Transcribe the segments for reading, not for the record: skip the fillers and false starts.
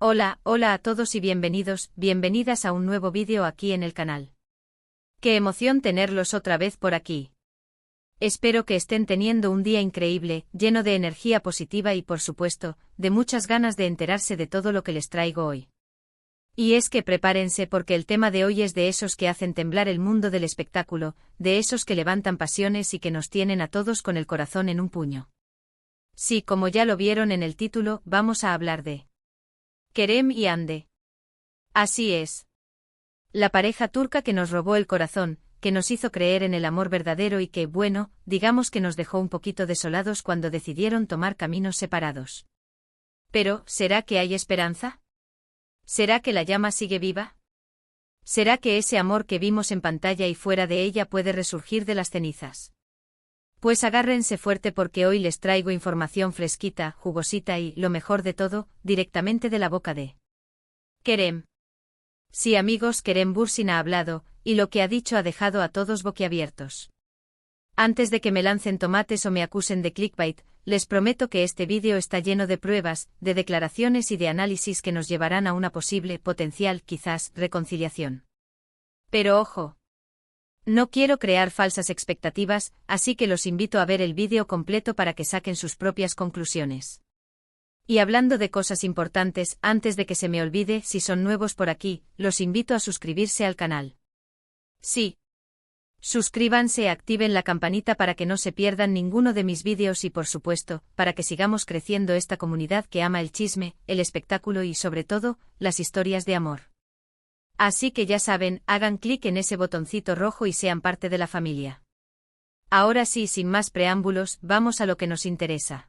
Hola a todos y bienvenidas a un nuevo vídeo aquí en el canal. Qué emoción tenerlos otra vez por aquí. Espero que estén teniendo un día increíble, lleno de energía positiva y por supuesto, de muchas ganas de enterarse de todo lo que les traigo hoy. Y es que prepárense porque el tema de hoy es de esos que hacen temblar el mundo del espectáculo, de esos que levantan pasiones y que nos tienen a todos con el corazón en un puño. Sí, como ya lo vieron en el título, vamos a hablar de Kerem y Hande. Así es. La pareja turca que nos robó el corazón, que nos hizo creer en el amor verdadero y que, bueno, digamos que nos dejó un poquito desolados cuando decidieron tomar caminos separados. Pero, ¿será que hay esperanza? ¿Será que la llama sigue viva? ¿Será que ese amor que vimos en pantalla y fuera de ella puede resurgir de las cenizas? Pues agárrense fuerte porque hoy les traigo información fresquita, jugosita y, lo mejor de todo, directamente de la boca de Kerem. Sí amigos, Kerem Bürsin ha hablado, y lo que ha dicho ha dejado a todos boquiabiertos. Antes de que me lancen tomates o me acusen de clickbait, les prometo que este vídeo está lleno de pruebas, de declaraciones y de análisis que nos llevarán a una posible, potencial, quizás, reconciliación. Pero ojo. No quiero crear falsas expectativas, así que los invito a ver el vídeo completo para que saquen sus propias conclusiones. Y hablando de cosas importantes, antes de que se me olvide, si son nuevos por aquí, los invito a suscribirse al canal. Sí. Suscríbanse y activen la campanita para que no se pierdan ninguno de mis vídeos y por supuesto, para que sigamos creciendo esta comunidad que ama el chisme, el espectáculo y sobre todo, las historias de amor. Así que ya saben, hagan clic en ese botoncito rojo y sean parte de la familia. Ahora sí, sin más preámbulos, vamos a lo que nos interesa.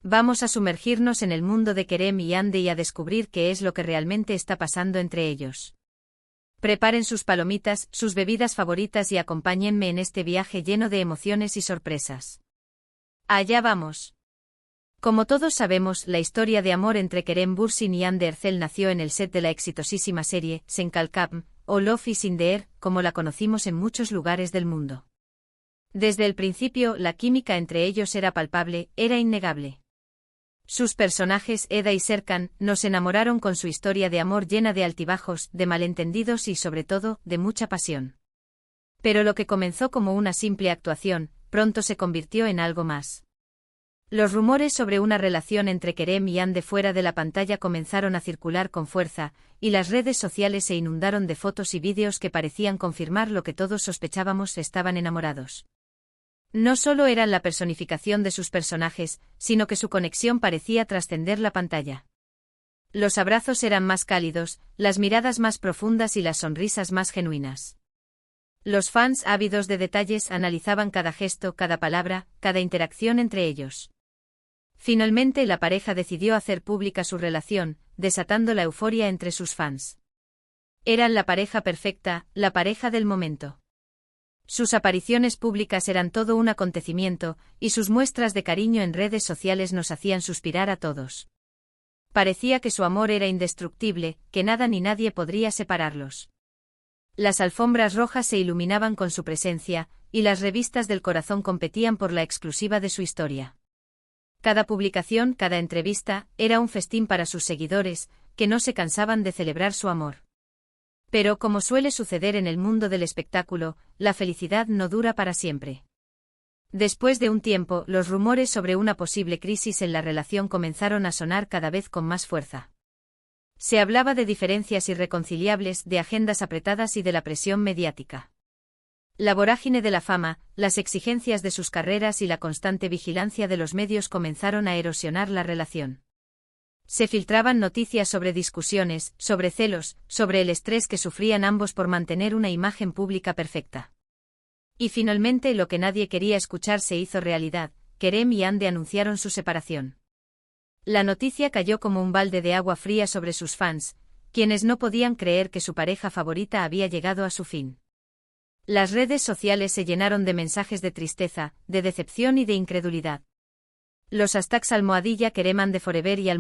Vamos a sumergirnos en el mundo de Kerem y Hande y a descubrir qué es lo que realmente está pasando entre ellos. Preparen sus palomitas, sus bebidas favoritas y acompáñenme en este viaje lleno de emociones y sorpresas. Allá vamos. Como todos sabemos, la historia de amor entre Kerem Bürsin y Hande Erçel nació en el set de la exitosísima serie Sen Kalkam, o Love is in the Air, como la conocimos en muchos lugares del mundo. Desde el principio, la química entre ellos era palpable, era innegable. Sus personajes, Eda y Serkan, nos enamoraron con su historia de amor llena de altibajos, de malentendidos y sobre todo, de mucha pasión. Pero lo que comenzó como una simple actuación, pronto se convirtió en algo más. Los rumores sobre una relación entre Kerem y Hande fuera de la pantalla comenzaron a circular con fuerza, y las redes sociales se inundaron de fotos y vídeos que parecían confirmar lo que todos sospechábamos: estaban enamorados. No solo eran la personificación de sus personajes, sino que su conexión parecía trascender la pantalla. Los abrazos eran más cálidos, las miradas más profundas y las sonrisas más genuinas. Los fans ávidos de detalles analizaban cada gesto, cada palabra, cada interacción entre ellos. Finalmente la pareja decidió hacer pública su relación, desatando la euforia entre sus fans. Eran la pareja perfecta, la pareja del momento. Sus apariciones públicas eran todo un acontecimiento, y sus muestras de cariño en redes sociales nos hacían suspirar a todos. Parecía que su amor era indestructible, que nada ni nadie podría separarlos. Las alfombras rojas se iluminaban con su presencia, y las revistas del corazón competían por la exclusiva de su historia. Cada publicación, cada entrevista, era un festín para sus seguidores, que no se cansaban de celebrar su amor. Pero como suele suceder en el mundo del espectáculo, la felicidad no dura para siempre. Después de un tiempo, los rumores sobre una posible crisis en la relación comenzaron a sonar cada vez con más fuerza. Se hablaba de diferencias irreconciliables, de agendas apretadas y de la presión mediática. La vorágine de la fama, las exigencias de sus carreras y la constante vigilancia de los medios comenzaron a erosionar la relación. Se filtraban noticias sobre discusiones, sobre celos, sobre el estrés que sufrían ambos por mantener una imagen pública perfecta. Y finalmente lo que nadie quería escuchar se hizo realidad: Kerem y Hande anunciaron su separación. La noticia cayó como un balde de agua fría sobre sus fans, quienes no podían creer que su pareja favorita había llegado a su fin. Las redes sociales se llenaron de mensajes de tristeza, de decepción y de incredulidad. Los hashtags #Kerem Hande Forever y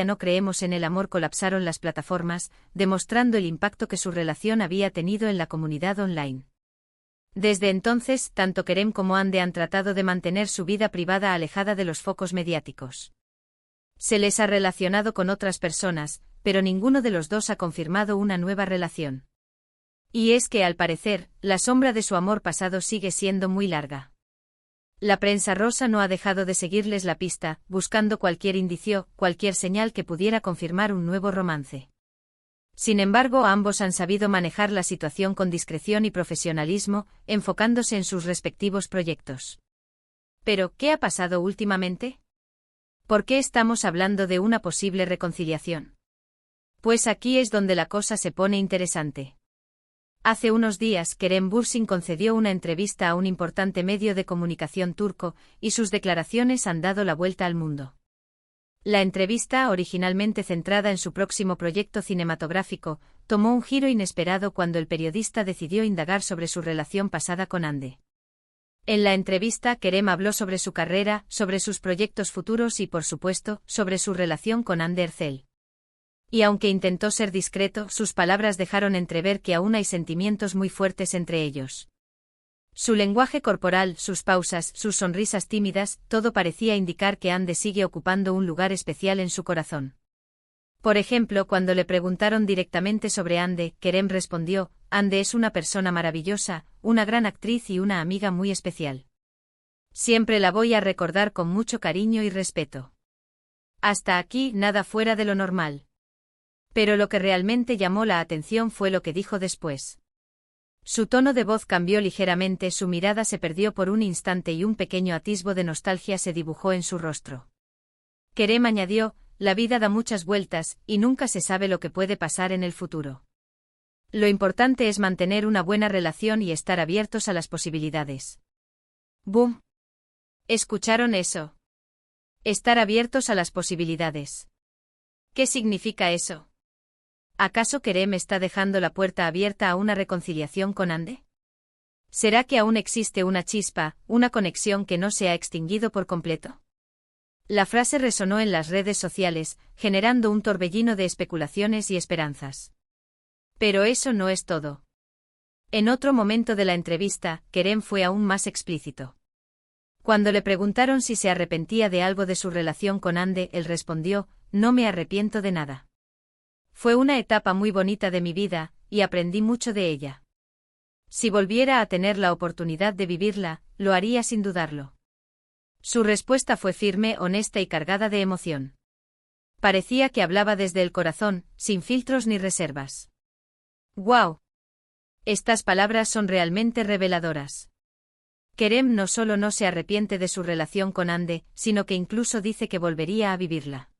#No creemos en el amor colapsaron las plataformas, demostrando el impacto que su relación había tenido en la comunidad online. Desde entonces, tanto Kerem como Hande han tratado de mantener su vida privada alejada de los focos mediáticos. Se les ha relacionado con otras personas, pero ninguno de los dos ha confirmado una nueva relación. Y es que, al parecer, la sombra de su amor pasado sigue siendo muy larga. La prensa rosa no ha dejado de seguirles la pista, buscando cualquier indicio, cualquier señal que pudiera confirmar un nuevo romance. Sin embargo, ambos han sabido manejar la situación con discreción y profesionalismo, enfocándose en sus respectivos proyectos. Pero, ¿qué ha pasado últimamente? ¿Por qué estamos hablando de una posible reconciliación? Pues aquí es donde la cosa se pone interesante. Hace unos días, Kerem Bürsin concedió una entrevista a un importante medio de comunicación turco, y sus declaraciones han dado la vuelta al mundo. La entrevista, originalmente centrada en su próximo proyecto cinematográfico, tomó un giro inesperado cuando el periodista decidió indagar sobre su relación pasada con Hande. En la entrevista, Kerem habló sobre su carrera, sobre sus proyectos futuros y, por supuesto, sobre su relación con Hande Erçel. Y aunque intentó ser discreto, sus palabras dejaron entrever que aún hay sentimientos muy fuertes entre ellos. Su lenguaje corporal, sus pausas, sus sonrisas tímidas, todo parecía indicar que Hande sigue ocupando un lugar especial en su corazón. Por ejemplo, cuando le preguntaron directamente sobre Hande, Kerem respondió: Hande es una persona maravillosa, una gran actriz y una amiga muy especial. Siempre la voy a recordar con mucho cariño y respeto. Hasta aquí, nada fuera de lo normal. Pero lo que realmente llamó la atención fue lo que dijo después. Su tono de voz cambió ligeramente, su mirada se perdió por un instante y un pequeño atisbo de nostalgia se dibujó en su rostro. Kerem añadió: la vida da muchas vueltas, y nunca se sabe lo que puede pasar en el futuro. Lo importante es mantener una buena relación y estar abiertos a las posibilidades. ¡Bum! ¿Escucharon eso? Estar abiertos a las posibilidades. ¿Qué significa eso? ¿Acaso Kerem está dejando la puerta abierta a una reconciliación con Hande? ¿Será que aún existe una chispa, una conexión que no se ha extinguido por completo? La frase resonó en las redes sociales, generando un torbellino de especulaciones y esperanzas. Pero eso no es todo. En otro momento de la entrevista, Kerem fue aún más explícito. Cuando le preguntaron si se arrepentía de algo de su relación con Hande, él respondió: no me arrepiento de nada. Fue una etapa muy bonita de mi vida, y aprendí mucho de ella. Si volviera a tener la oportunidad de vivirla, lo haría sin dudarlo. Su respuesta fue firme, honesta y cargada de emoción. Parecía que hablaba desde el corazón, sin filtros ni reservas. ¡Guau! Estas palabras son realmente reveladoras. Kerem no solo no se arrepiente de su relación con Hande, sino que incluso dice que volvería a vivirla.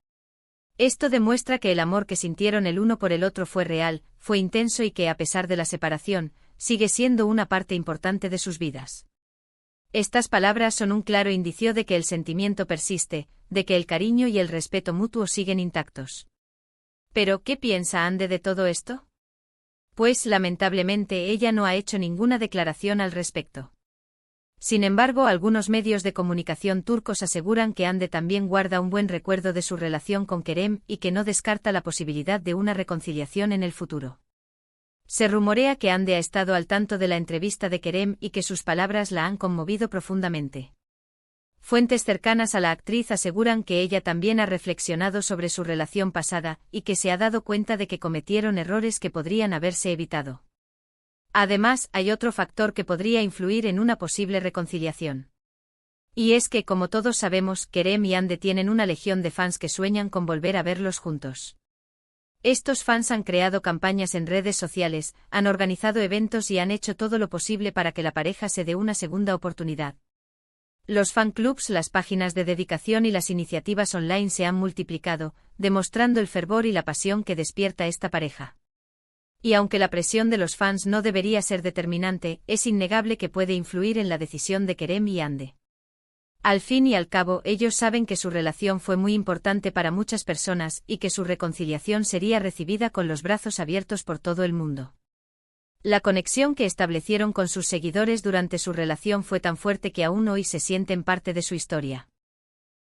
Esto demuestra que el amor que sintieron el uno por el otro fue real, fue intenso y que, a pesar de la separación, sigue siendo una parte importante de sus vidas. Estas palabras son un claro indicio de que el sentimiento persiste, de que el cariño y el respeto mutuo siguen intactos. ¿Pero qué piensa Hande de todo esto? Pues, lamentablemente, ella no ha hecho ninguna declaración al respecto. Sin embargo, algunos medios de comunicación turcos aseguran que Hande también guarda un buen recuerdo de su relación con Kerem y que no descarta la posibilidad de una reconciliación en el futuro. Se rumorea que Hande ha estado al tanto de la entrevista de Kerem y que sus palabras la han conmovido profundamente. Fuentes cercanas a la actriz aseguran que ella también ha reflexionado sobre su relación pasada y que se ha dado cuenta de que cometieron errores que podrían haberse evitado. Además, hay otro factor que podría influir en una posible reconciliación. Y es que, como todos sabemos, Kerem y Hande tienen una legión de fans que sueñan con volver a verlos juntos. Estos fans han creado campañas en redes sociales, han organizado eventos y han hecho todo lo posible para que la pareja se dé una segunda oportunidad. Los fan clubs, las páginas de dedicación y las iniciativas online se han multiplicado, demostrando el fervor y la pasión que despierta esta pareja. Y aunque la presión de los fans no debería ser determinante, es innegable que puede influir en la decisión de Kerem y Hande. Al fin y al cabo, ellos saben que su relación fue muy importante para muchas personas y que su reconciliación sería recibida con los brazos abiertos por todo el mundo. La conexión que establecieron con sus seguidores durante su relación fue tan fuerte que aún hoy se sienten parte de su historia.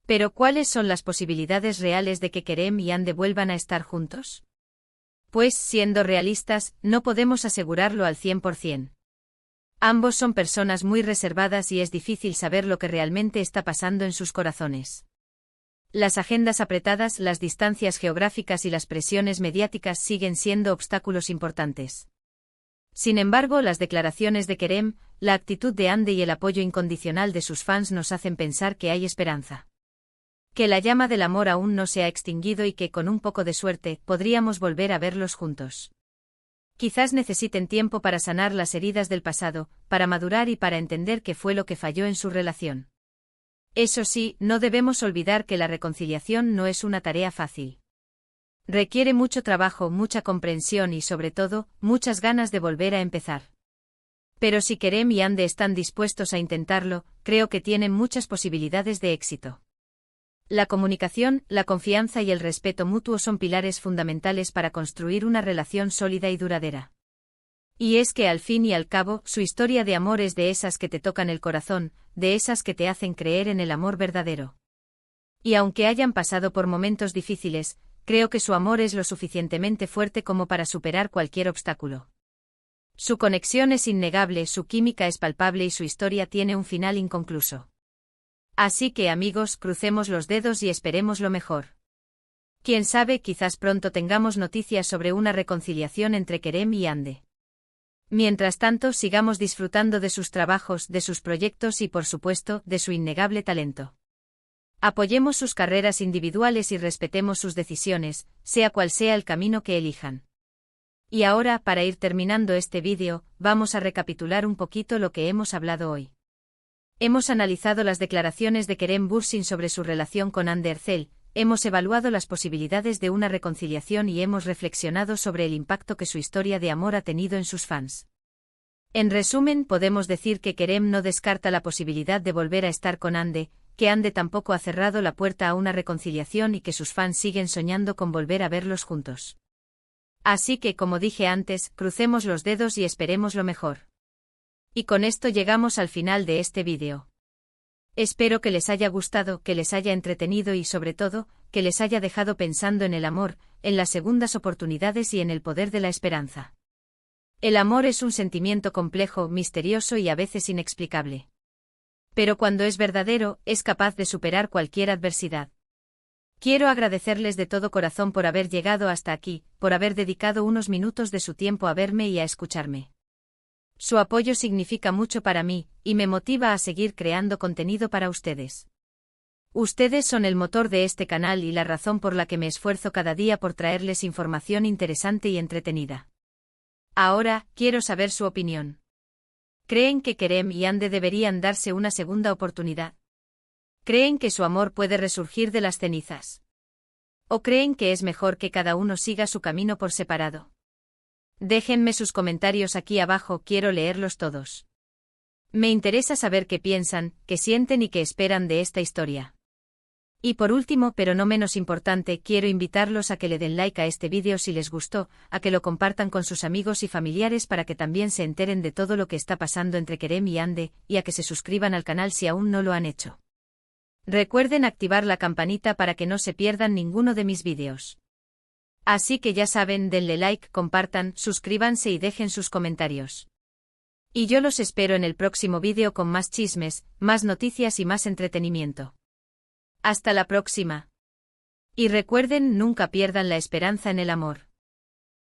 Pero, ¿cuáles son las posibilidades reales de que Kerem y Hande vuelvan a estar juntos? Pues, siendo realistas, no podemos asegurarlo al 100%. Ambos son personas muy reservadas y es difícil saber lo que realmente está pasando en sus corazones. Las agendas apretadas, las distancias geográficas y las presiones mediáticas siguen siendo obstáculos importantes. Sin embargo, las declaraciones de Kerem, la actitud de Hande y el apoyo incondicional de sus fans nos hacen pensar que hay esperanza. Que la llama del amor aún no se ha extinguido y que, con un poco de suerte, podríamos volver a verlos juntos. Quizás necesiten tiempo para sanar las heridas del pasado, para madurar y para entender qué fue lo que falló en su relación. Eso sí, no debemos olvidar que la reconciliación no es una tarea fácil. Requiere mucho trabajo, mucha comprensión y, sobre todo, muchas ganas de volver a empezar. Pero si Kerem y Hande están dispuestos a intentarlo, creo que tienen muchas posibilidades de éxito. La comunicación, la confianza y el respeto mutuo son pilares fundamentales para construir una relación sólida y duradera. Y es que al fin y al cabo, su historia de amor es de esas que te tocan el corazón, de esas que te hacen creer en el amor verdadero. Y aunque hayan pasado por momentos difíciles, creo que su amor es lo suficientemente fuerte como para superar cualquier obstáculo. Su conexión es innegable, su química es palpable y su historia tiene un final inconcluso. Así que, amigos, crucemos los dedos y esperemos lo mejor. Quién sabe, quizás pronto tengamos noticias sobre una reconciliación entre Kerem y Hande. Mientras tanto, sigamos disfrutando de sus trabajos, de sus proyectos y, por supuesto, de su innegable talento. Apoyemos sus carreras individuales y respetemos sus decisiones, sea cual sea el camino que elijan. Y ahora, para ir terminando este vídeo, vamos a recapitular un poquito lo que hemos hablado hoy. Hemos analizado las declaraciones de Kerem Bürsin sobre su relación con Hande Erçel, hemos evaluado las posibilidades de una reconciliación y hemos reflexionado sobre el impacto que su historia de amor ha tenido en sus fans. En resumen, podemos decir que Kerem no descarta la posibilidad de volver a estar con Hande, que Hande tampoco ha cerrado la puerta a una reconciliación y que sus fans siguen soñando con volver a verlos juntos. Así que, como dije antes, crucemos los dedos y esperemos lo mejor. Y con esto llegamos al final de este vídeo. Espero que les haya gustado, que les haya entretenido y, sobre todo, que les haya dejado pensando en el amor, en las segundas oportunidades y en el poder de la esperanza. El amor es un sentimiento complejo, misterioso y a veces inexplicable. Pero cuando es verdadero, es capaz de superar cualquier adversidad. Quiero agradecerles de todo corazón por haber llegado hasta aquí, por haber dedicado unos minutos de su tiempo a verme y a escucharme. Su apoyo significa mucho para mí, y me motiva a seguir creando contenido para ustedes. Ustedes son el motor de este canal y la razón por la que me esfuerzo cada día por traerles información interesante y entretenida. Ahora, quiero saber su opinión. ¿Creen que Kerem y Hande deberían darse una segunda oportunidad? ¿Creen que su amor puede resurgir de las cenizas? ¿O creen que es mejor que cada uno siga su camino por separado? Déjenme sus comentarios aquí abajo, quiero leerlos todos. Me interesa saber qué piensan, qué sienten y qué esperan de esta historia. Y por último, pero no menos importante, quiero invitarlos a que le den like a este vídeo si les gustó, a que lo compartan con sus amigos y familiares para que también se enteren de todo lo que está pasando entre Kerem y Hande, y a que se suscriban al canal si aún no lo han hecho. Recuerden activar la campanita para que no se pierdan ninguno de mis vídeos. Así que ya saben, denle like, compartan, suscríbanse y dejen sus comentarios. Y yo los espero en el próximo vídeo con más chismes, más noticias y más entretenimiento. Hasta la próxima. Y recuerden, nunca pierdan la esperanza en el amor.